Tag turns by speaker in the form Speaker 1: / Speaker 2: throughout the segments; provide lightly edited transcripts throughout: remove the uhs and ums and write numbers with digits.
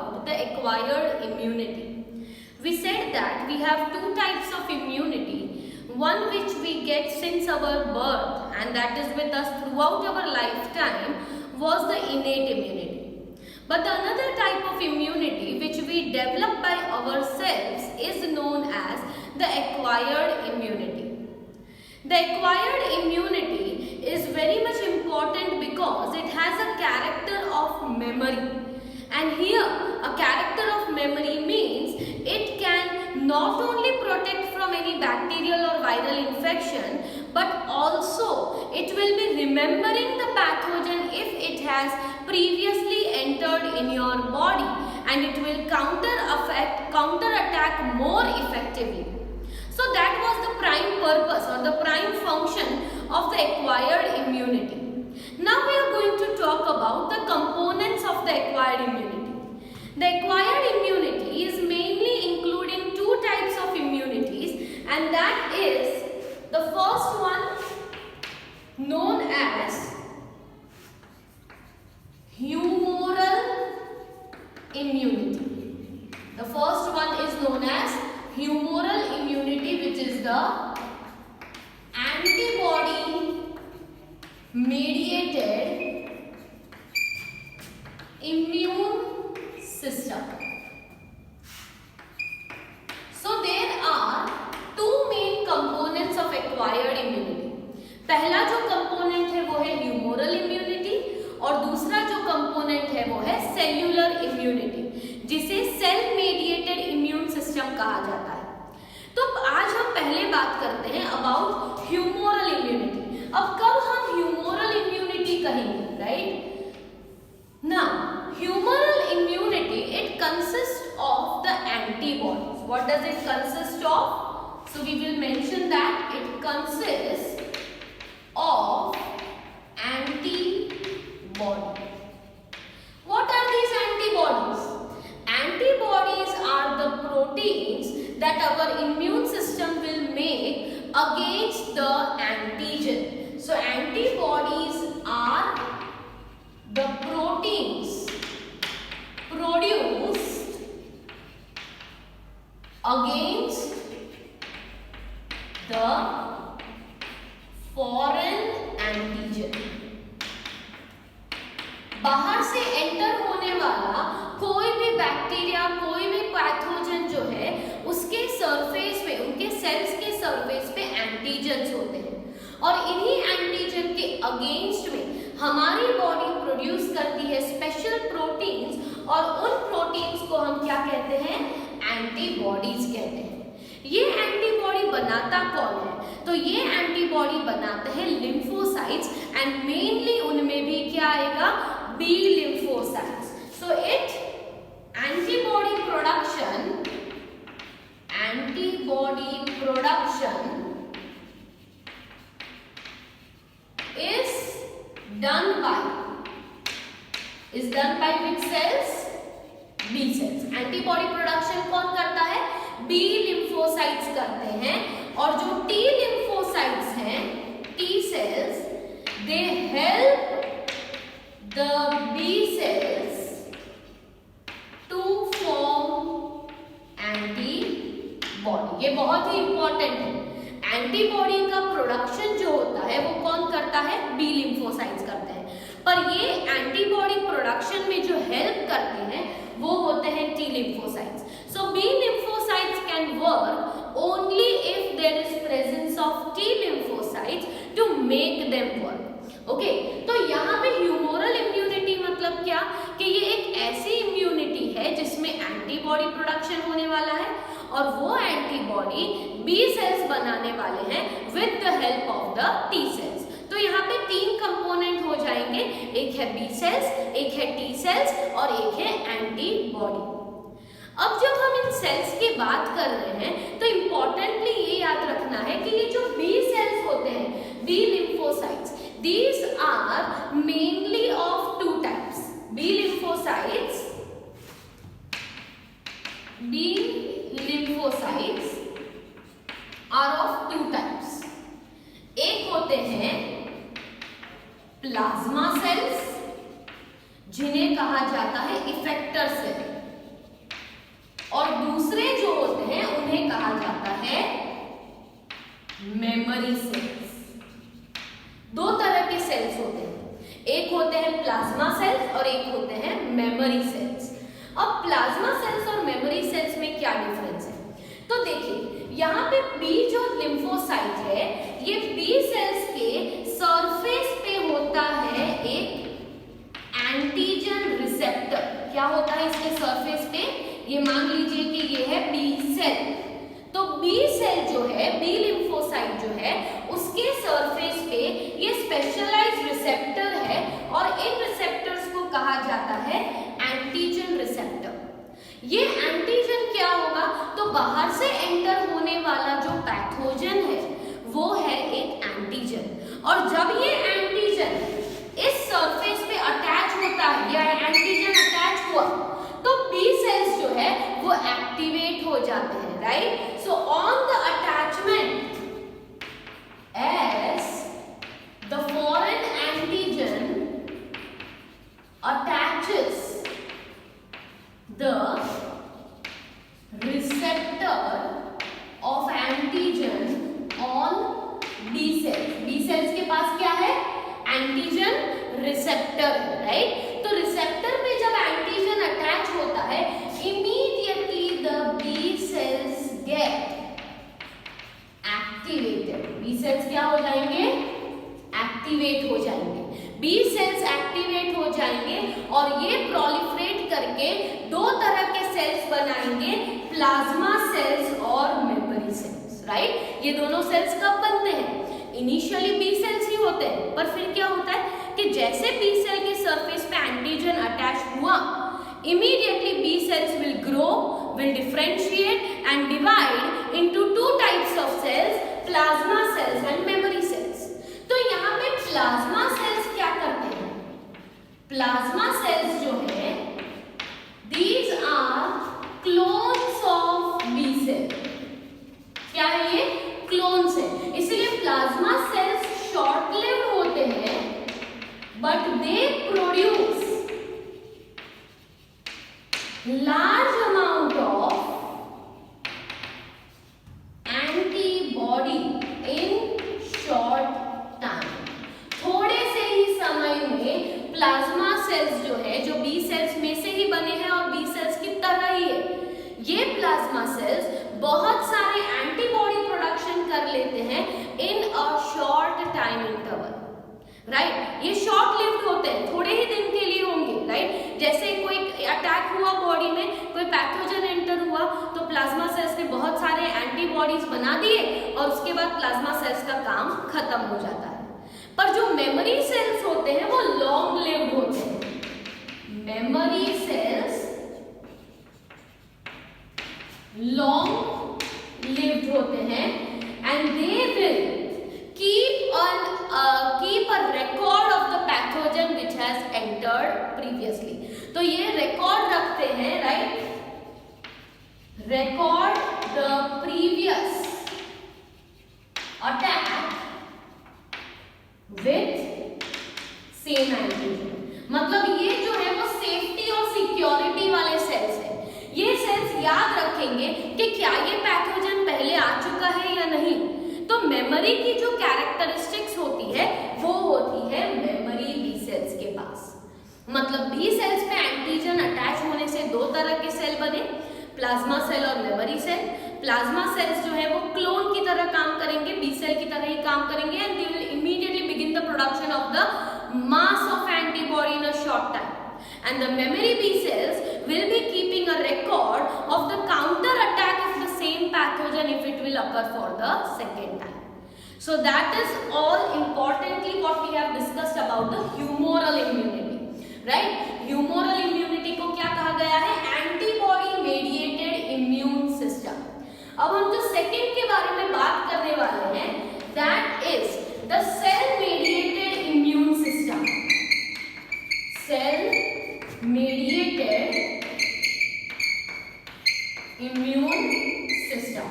Speaker 1: about the acquired immunity. We said that we have two types of immunity, one which we get since our birth and that is with us throughout our lifetime was the innate immunity. But the another type of immunity which we develop by ourselves is known as the acquired immunity. The acquired immunity is very much important because it has a character of memory. And here a character of memory means it can not only protect from any bacterial or viral infection but also it will be remembering the pathogen if it has previously entered in your body and it will counterattack more effectively. So that was the prime purpose or the prime function of the acquired immunity. Now we are going to talk about the components of the acquired immunity. The acquired immunity is mainly including two types of immunities, and that is the first one known as humoral immunity. The first one is known as humoral immunity, which is the antibody mediated immune system. So there are two main components of acquired immunity. पहला जो component है वो है humoral immunity और दूसरा जो component है वो है सेल्यूलर इम्यूनिटी, जिसे सेल मेडिएटेड इम्यून सिस्टम कहा जाता है. तो आज हम पहले बात करते हैं अबाउट ह्यूमोरल इम्यूनिटी. अब कब हम ह्यूमोरल इम्यूनिटी कहेंगे, right? Now humoral immunity it consist of the antibodies. What does it consist of? So we will mention that it consist of antibody. What are these antibodies? Antibodies are the proteins that our immune system will make against the antigen. So antibodies are the proteins produced against the foreign antigen. बाहर से enter होने वाला कोई भी bacteria, कोई भी pathogen जो है उसके सरफेस पे, उनके सेल्स के सरफेस पे एंटीजन्स होते हैं और इन्हीं एंटीजन के अगेंस्ट में हमारी बॉडी प्रोड्यूस करती है स्पेशल प्रोटीन्स और उन प्रोटीन्स को हम क्या कहते हैं? एंटीबॉडीज कहते हैं. ये एंटीबॉडी बनाता कौन है? तो ये एंटीबॉडी बनाते हैं लिम्फोसाइट्स एंड मेनली उनमें भी क्या आएगा? B lymphocytes. So it antibody production is done by which cells? B cells. Antibody production कौन करता है? बी लिम्फोसाइट्स करते हैं और जो टी लिम्फोसाइट्स हैं, T cells, they help the B cells to form antibody. ये बहुत ही इंपॉर्टेंट है. एंटीबॉडी का प्रोडक्शन जो होता है वो कौन करता है? बी लिम्फोसाइट्स करते हैं. पर ये एंटीबॉडी प्रोडक्शन में जो हेल्प करते हैं वो होते हैं T lymphocytes. So B lymphocytes can work only if there is presence of T lymphocytes to make them work. Okay? तो यहाँ पे ह्यूमोरल इम्यूनिटी मतलब क्या? कि ये एक ऐसी इम्यूनिटी है जिसमें एंटीबॉडी प्रोडक्शन होने वाला है और वो एंटीबॉडी बी सेल्स बनाने वाले हैं with the help of the T sales. तो यहाँ पे तीन कंपोनेंट हो जाएंगे, एक है बी सेल्स, एक है टी सेल्स और एक है एंटीबॉडी. अब जब हम इन सेल्स की बात कर रहे हैं तो इंपॉर्टेंटली ये याद रखना है कि ये जो बी सेल्स होते हैं, B lymphocytes, these are mainly of two types. B lymphocytes are of two types. एक होते हैं प्लाज्मा सेल्स जिन्हें कहा जाता है इफेक्टर सेल. Memory cells. दो तरह के सेल्स होते हैं, एक होते हैं प्लाज्मा सेल्स और एक होते हैं मेमोरी सेल्स। अब प्लाज्मा सेल्स और मेमोरी सेल्स में क्या डिफरेंस है? तो देखिए यहाँ पे बी जो लिम्फोसाइट है, ये बी सेल्स के सरफेस पे होता है एक एंटीजन रिसेप्टर। क्या होता है इसके सरफेस पे? ये मान लीजिए कि ये है बी सेल, तो बी सेल जो है, बी लिम्फोसाइट जो है, उसके सरफेस पे ये स्पेशलाइज्ड रिसेप्टर है और इन रिसेप्टर्स को कहा जाता है एंटीजन रिसेप्टर। ये एंटीजन क्या होगा? तो बाहर से एंटर होने वाला जो पैथोजन है वो है एक एंटीजन, और जब ये एंटीजन इस सरफेस पे अटैच होता है या एंटीजन अटैच हुआ तो बी सेल्स जो है वो एक्टिवेट हो जाते हैं, right? So on the attachment as the foreign antigen attaches the receptor of antigen on B cells. B cells के पास क्या है? Antigen receptor, right? तो रिसेप्टर पे जब एंटीजन अटैच होता है, immediately the B cells get activated. B cells क्या हो जाएंगे? एक्टिवेट हो जाएंगे। बी सेल्स एक्टिवेट हो जाएंगे और ये प्रोलिफरेट करके दो तरह के सेल्स बनाएंगे, प्लाज्मा सेल्स और मेमोरी सेल्स, राइट? ये दोनों सेल्स कब बनते हैं? इनिशियली बी सेल्स ही होते हैं, पर फिर क्या होता है कि जैसे बी सेल के सरफेस पे एंटीजन अटैच हुआ, immediately B cells will grow, will differentiate and divide into two types of cells, plasma cells and memory cells. तो यहाँ पे प्लाज्मा सेल्स क्या करते हैं? प्लाज्मा सेल्स जो है, these are clones of B cell. क्या है ये? क्लोन्स है। इसीलिए प्लाज्मा सेल्स शॉर्ट लिव्ड होते हैं, but they produce large amount of antibody in short time. थोड़े से ही समय में प्लाज्मा सेल्स जो है, जो बी सेल्स में से ही बने हैं और बी सेल्स की तरह ही है, ये प्लाज्मा सेल्स बहुत सारे एंटीबॉडी प्रोडक्शन कर लेते हैं in a short time interval, right? ये शॉर्ट लिव्ड होते हैं, थोड़े ही दिन के लिए होंगे, राइट? जैसे कोई अटैक हुआ बॉडी में, कोई पैथोजन एंटर हुआ, तो प्लाज्मा सेल्स ने बहुत सारे एंटीबॉडीज बना दिए और उसके बाद प्लाज्मा सेल्स का काम खत्म हो जाता है। पर जो मेमोरी सेल्स होते हैं वो लॉन्ग लिव्ड होते हैं। मेमोरी सेल्स लॉन्ग लिव्ड होते हैं and they will keep a record of the pathogen which has entered previously. तो ये record रखते हैं, right? Record the previous attack with same antigen. मतलब ये जो है वो सेफ्टी और सिक्योरिटी वाले सेल्स हैं। ये सेल्स याद रखेंगे कि क्या ये पैथोजन पहले आ चुका है या नहीं। तो मेमोरी की जो कैरेक्टरिस्टिक्स होती है वो होती है मेमोरी बी सेल्स के पास। मतलब बी सेल्स पे एंटीजन अटैच होने से दो तरह के सेल बने, प्लाज्मा सेल और मेमोरी सेल। प्लाज्मा सेल्स जो है वो क्लोन की तरह काम करेंगे, बी सेल की तरह ही काम करेंगे and they will immediately begin the production of the mass of antibody in a short time. And the memory B cells will be keeping a record of the counter attack of the same pathogen if it will occur for the second time. So that is all importantly what we have discussed about the humoral immunity, right? Humoral immunity को क्या कहा गया है? Antibody mediated immune system. अब हम जो second के बारे में बात करने वाले हैं, that is the cell mediated immune system. Cell mediated immune system.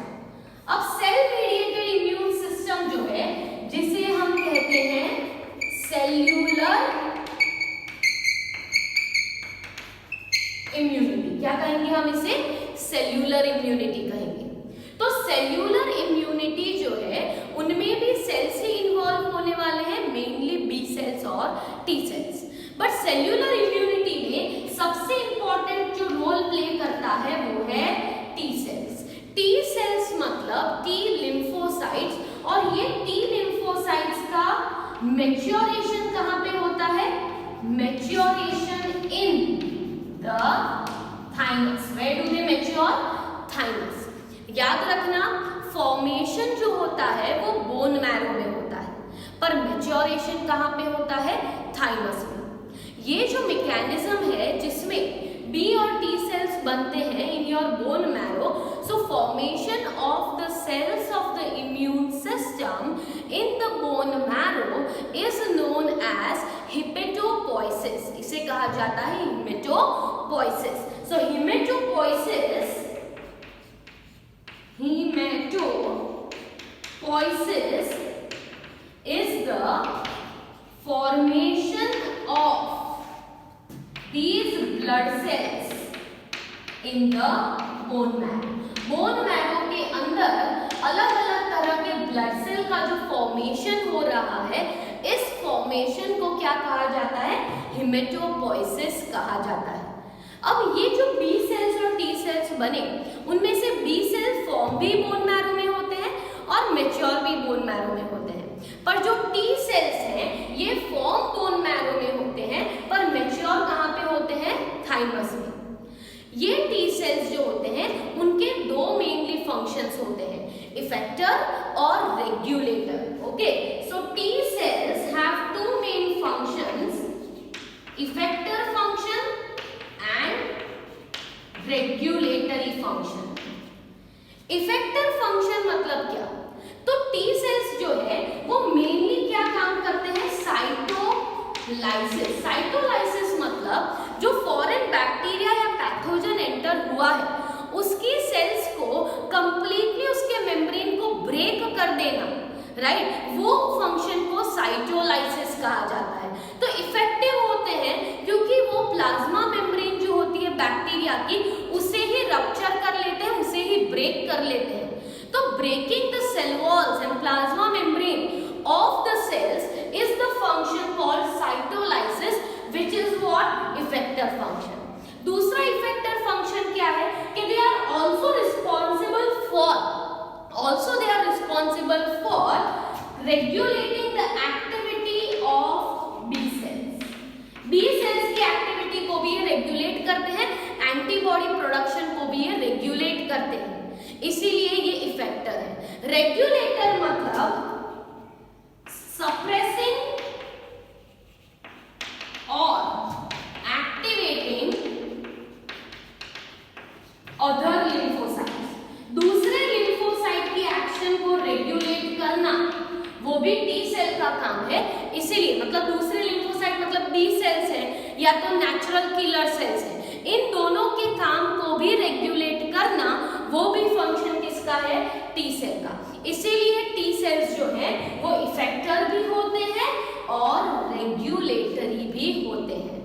Speaker 1: अब सेल मेडिएटेड इम्यून सिस्टम जो है, जिसे हम कहते हैं सेल्यूलर इम्यूनिटी, क्या कहेंगे हम इसे? सेल्यूलर इम्यूनिटी कहेंगे। तो सेल्यूलर इम्यूनिटी जो है उनमें भी सेल्स ही इन्वॉल्व होने वाले हैं, मेनली बी सेल्स और T cells. But cellular immunity में सबसे इंपॉर्टेंट जो रोल प्ले करता है वो है टी सेल्स। टी सेल्स मतलब टी लिम्फोसाइट्स, और ये टी लिम्फोसाइट्स का मैच्योरेशन कहाँ पे होता है? Maturation in the thymus. Where do they mature? Thymus. याद रखना, फॉर्मेशन जो होता है वो बोन मैरो में होता है, पर मैच्योरेशन कहाँ पे होता है? थाइमस में। ये जो मैकेनिज्म है जिसमें बी और टी सेल्स बनते हैं in your bone marrow, so formation of the cells of the immune system in the bone marrow is known as haematopoiesis. इसे कहा जाता है haematopoiesis. So haematopoiesis is the formation of these blood cells in the bone marrow. Bone marrow के अंदर अलग अलग तरह के ब्लड सेल का जो फॉर्मेशन हो रहा है, इस फॉर्मेशन को क्या कहा जाता है? हिमेटोपोइसिस कहा जाता है। अब ये जो बी सेल्स और टी सेल्स बने, उनमें से बी सेल्स फॉर्म भी बोन मैरो में होते हैं और मैच्योर भी बोन मैरो में होते हैं, पर जो टी सेल्स हैं ये फॉर्म बोन मैरो में होते हैं पर मैच्योर कहाँ पे होते हैं? थाइमस में। ये टी सेल्स जो होते हैं उनके दो मेनली फंक्शंस होते हैं, इफेक्टर और regulator. Okay, so T cells have two main functions, effector function and regulatory function. Effector function मतलब क्या? तो टी सेल्स जो है वो मेनली क्या काम करते हैं? साइटोलाइसिस। साइटोलाइसिस मतलब जो फॉरेन बैक्टीरिया या पैथोजन एंटर हुआ है उसकी सेल्स को कंप्लीटली उसके मेम्ब्रेन को ब्रेक कर देना, राइट? वो फंक्शन को साइटोलाइसिस कहा जाता है। तो इफेक्टिव होते हैं क्योंकि वो प्लाज्मा मेम्ब्रेन जो होती है बैक्टीरिया की, उसे ही रप्चर कर लेते हैं, उसे ही ब्रेक कर लेते हैं। तो breaking the cell walls and plasma membrane of the cells is the function called cytolysis, which is what? Effector function. दूसरा इफेक्टर फंक्शन क्या है कि they are also responsible for regulating the activity of B cells. B cells की activity को भी ये regulate करते हैं, एंटीबॉडी प्रोडक्शन को भी ये रेगुलेट करते हैं, इसीलिए ये इफेक्टर है। रेगुलेटर मतलब सप्रेसिंग और एक्टिवेटिंग अदर लिम्फोसाइट्स। दूसरे लिम्फोसाइट की एक्शन को रेगुलेट करना वो भी टी सेल का काम है, इसीलिए मतलब दूसरे लिम्फोसाइट मतलब बी सेल्स हैं या तो नेचुरल किलर सेल्स हैं, इन दोनों के काम को भी रेगुलेट करना वो भी फंक्शन किसका है? टी सेल का। इसीलिए टी सेल्स जो है वो इफेक्टर भी होते हैं और रेगुलेटरी भी होते हैं।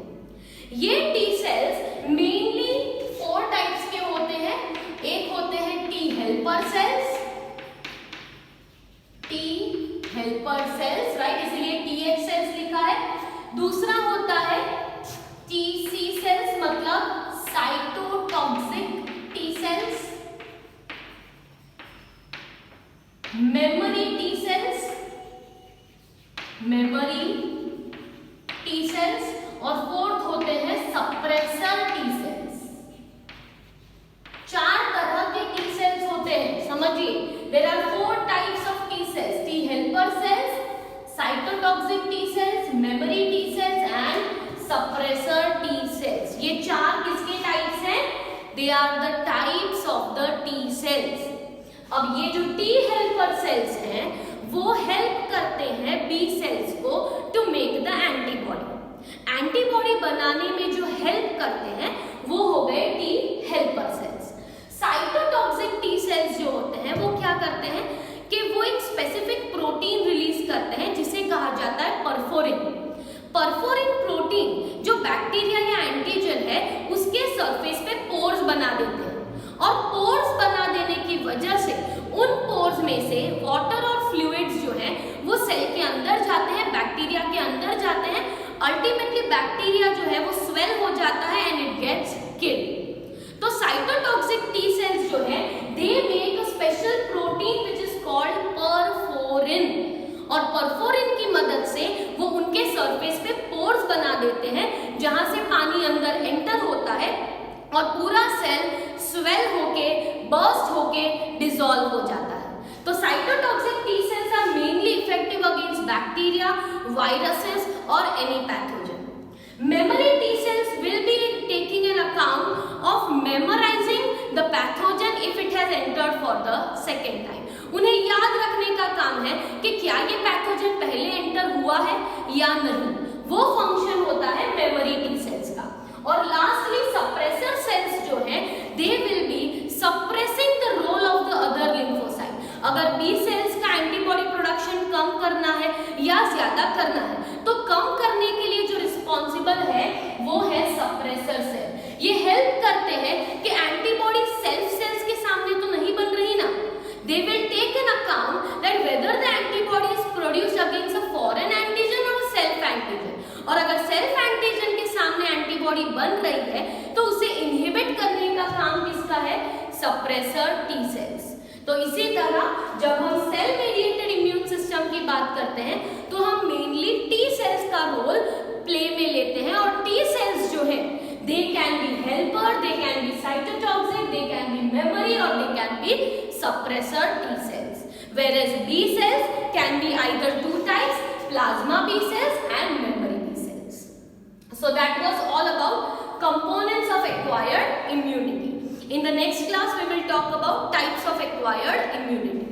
Speaker 1: ये टी सेल्स मेनली 4 टाइप्स के होते हैं। एक होते हैं टी हेल्पर सेल्स, राइट, इसलिए TH सेल्स लिखा है। दूसरा होता है TC सेल्स मतलब cytotoxic T cells, memory T sales, और फोर्थ होते हैं सप्रेसर टी सेल्स। 4 तरह के टी सेल्स होते हैं, समझिए। There are 4 types of T cells, T helper cells, cytotoxic T cells, memory T cells and suppressor T cells. ये 4 किसके टाइप्स हैं? They are the types of the T cells. अब ये जो टी हेल्पर सेल्स हैं वो help करते हैं बी सेल्स को to make the antibody. Antibody बनाने में जो हेल्प करते हैं वो हो गए T helper cells. Cytotoxic T cells जो होते हैं वो क्या करते हैं कि वो एक स्पेसिफिक प्रोटीन रिलीज करते हैं जिसे कहा जाता है परफोरिन। परफोरिन प्रोटीन जो बैक्टीरिया या एंटीजन है उसके सरफेस पे पोर्स बना देते हैं, और पोर्स बना देने की वजह से अल्टीमेटली बैक्टीरिया जो है वो स्वेल हो जाता है एंड इट गेट्स किल्ड। तो साइटोटॉक्सिक टी सेल्स जो है they make a special protein which is called perforin, और परफोरिन की मदद से वो उनके सरफेस पे पोर्स बना देते हैं जहां से पानी अंदर एंटर होता है और पूरा सेल स्वेल होके बर्स्ट होके डिसॉल्व हो जाता है। तो cytotoxic T cells are mainly effective against bacteria, viruses और any pathogen. Memory T cells will be taking an account of memorizing the pathogen if it has entered for the second time. उन्हें याद रखने का काम है कि क्या ये पैथोजन पहले एंटर हुआ है या नहीं, वो फंक्शन होता है मेमोरी टी सेल्स का। और लास्टली सप्रेसर सेल्स जो है they will be suppressing the role of the other lymphocyte. अगर बी सेल्स का एंटीबॉडी प्रोडक्शन कम करना है या ज्यादा करना है तो कम करने के लिए जो रिस्पॉन्सिबल है वो है सप्रेसर सेल। ये हेल्प करते हैं कि एंटीबॉडी सेल्फ सेल्स के सामने तो नहीं बन रही ना, they will take an account that whether the antibody is produced against a foreign antigen or self antigen, और अगर सेल्फ एंटीजन के सामने एंटीबॉडी बन रही है तो उसे इनहिबिट करने का काम किसका है, सप्रेसर टी सेल्स। तो इसी तरह जब हम सेल मेडिएटेड इम्यून सिस्टम की बात करते हैं तो हम मेनली टी सेल्स का रोल प्ले में लेते हैं, और टी सेल्स जो है they can be helper, they can be cytotoxic, they can be memory, or they can be suppressor T cells. Whereas B cells can be either two types, plasma B cells and memory B cells. So that was all about components of acquired immunity. In the next class we will talk about types of acquired immunity.